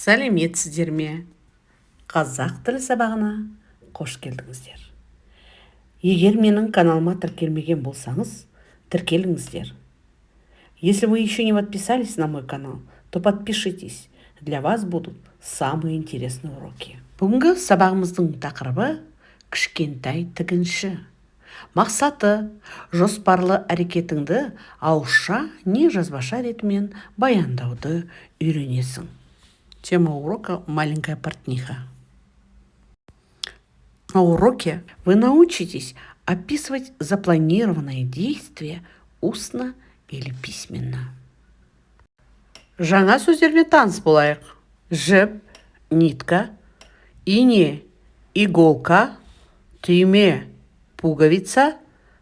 сәлеметсіздер ме? Қазақ тілі сабағына қош келдіңіздер. Егер менің каналыма тіркелмеген болсаңыз, тіркеліңіздер. Если вы еще не подписались на мой канал, то подпишитесь. Для вас будут самые интересные уроки. Бүгінгі сабағымыздың тақырыбы кішкентай тігінші. Мақсаты жоспарлы әрекетіңді ауызша не жазбаша ретімен баяндауды үйренесің. Тема урока «Маленькая портниха». На уроке вы научитесь описывать запланированные действия устно или письменно. Жаңа сөздермен таныс болайық. Жіп, нитка, ине, иголка, түйме, пуговица,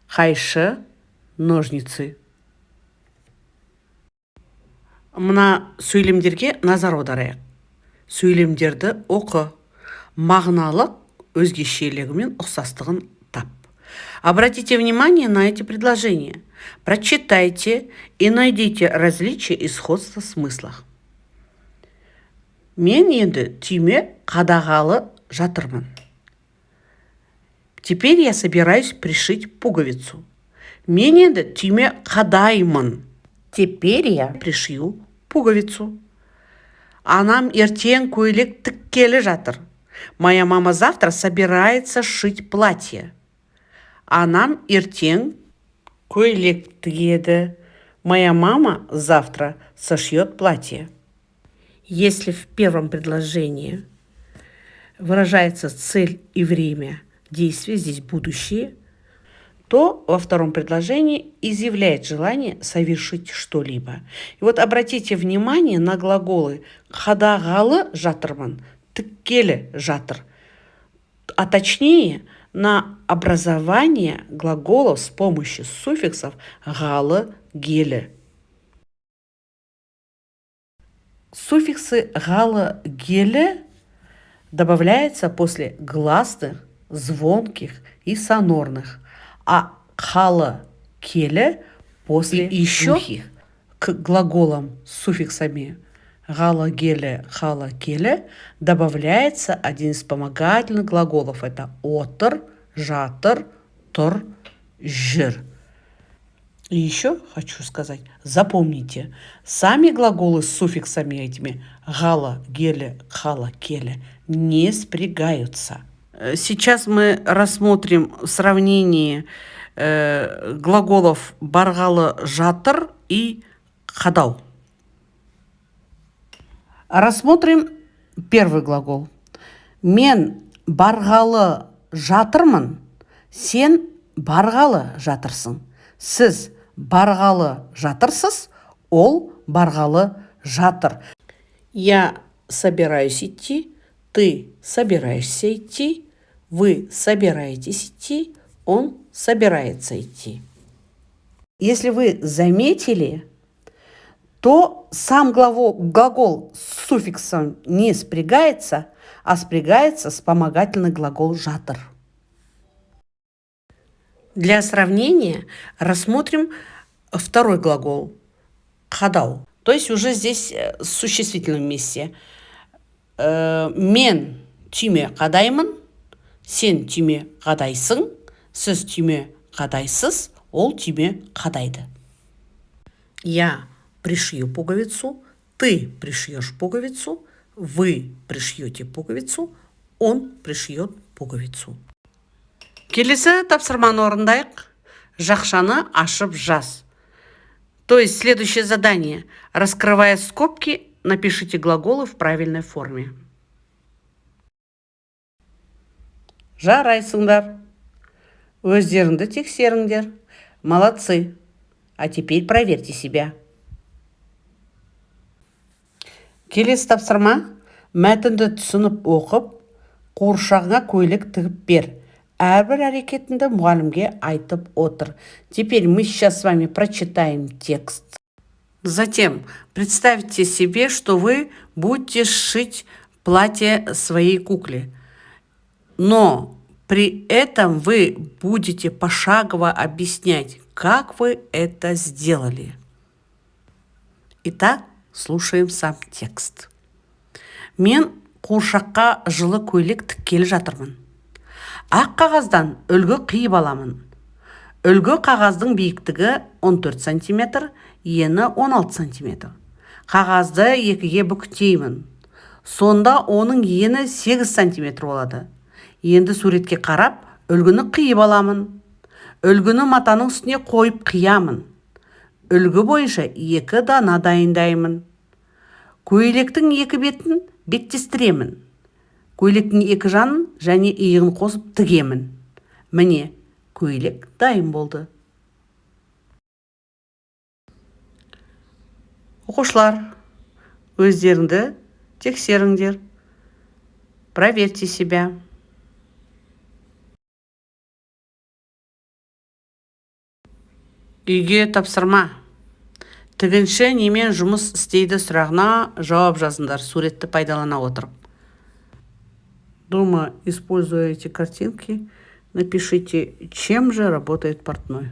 қайшы, ножницы. Мына сөйлемдерге назар аударайық. Сөйлемдерді оқы, мағыналық өзгешелігімен ұқсастығын тап. Обратите внимание на эти предложения. Прочитайте и найдите различия и сходства в смыслах. Мен енді түйме қадағалы жатырмын. Теперь я собираюсь пришить пуговицу. Мен енді түйме қадаймын. Теперь я пришью пуговицу. Анам ертең көйлек тіккелі жатыр. Моя мама завтра собирается шить платье. Анам ертең көйлек тігеді. Моя мама завтра сошьет платье. Если в первом предложении выражается цель и время действия, здесь будущее, то во втором предложении изъявляет желание совершить что-либо. И вот обратите внимание на глаголы «қадағалы жатырмын», «тіккелі жатыр», а точнее на образование глаголов с помощью суффиксов «галы», «гелі». Суффиксы «галы», «гелі» добавляются после гласных, звонких и сонорных, а «қалы», «келі» после глухих. К глаголам с суффиксами «галы», «гелі», «қалы», «келі» добавляется один из вспомогательных глаголов. Это «отыр», «жатыр», «тұр», «жүр». И еще хочу сказать, запомните, сами глаголы с суффиксами этими «галы», «гелі», «қалы», «келі» не спрягаются. Сейчас мы рассмотрим сравнение глаголов «барғалы жатыр» и «қадау». Рассмотрим первый глагол. Мен барғалы жатырмын, сен барғалы жатырсың. Сіз барғалы жатырсыз, ол барғалы жатыр. Я собираюсь идти, ты собираешься идти, вы собираетесь идти, он собирается идти. Если вы заметили, то сам глагол с суффиксом не спрягается, а спрягается вспомогательный глагол «жатыр». Для сравнения рассмотрим второй глагол «қадау». То есть уже здесь в существительном месте. Мен түйме қадаймын, сен түйме қадайсың, сіз түйме қадайсыз, ол түйме қадайды. Я пришью пуговицу, ты пришьешь пуговицу, вы пришьете пуговицу, он пришьет пуговицу. Келесі тапсырманы орындайық. Жақшаны ашып жаз. То есть следующее задание. Раскрывая скобки, напишите глаголы в правильной форме. Жарайсыңдар. Өздеріңді тексеріңдер. Молодцы. А теперь проверьте себя. Келесі тапсырма. Мәтінді түсініп оқып, қуыршағыңа көйлек тігіп бер. Әрбір әрекетінді мұғалімге айтып отыр. Теперь мы сейчас с вами прочитаем текст. Затем представьте себе, что вы будете сшить платье своей кукле. Но при этом вы будете пошагово объяснять, как вы это сделали. Итак, слушаем сам текст. Мен қуыршаққа жылы көйлек тіккелі жатырмын. Ақ қағаздан үлгі қиып аламын. Үлгі қағаздың биіктігі 14 см, ені 16 см. Қағазды екіге бүктеймін. Сонда оның ені 8 см болады. Енді суретке қарап, үлгіні қиып аламын. Үлгіні матаның үстіне қойып қиямын. Үлгі бойынша 2 дана дайындаймын. Көйлектің екі бетін беттестіремін. Көйлектің екі жанын және иығын қосып тігемін. Міне, көйлек дайын болды. Оқушылар, өздеріңді тексеріңдер. Проверьте себя. Үйге тапсырма. Тігінші немен жұмыс істейді сұрағына жауап жазыңдар, суретті пайдалана отырып. Дома, используя эти картинки, напишите, чем же работает портной.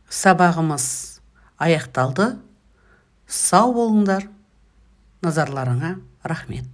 Сабағымыз аяқталды. Сау болыңдар. Назарларыңа рахмет.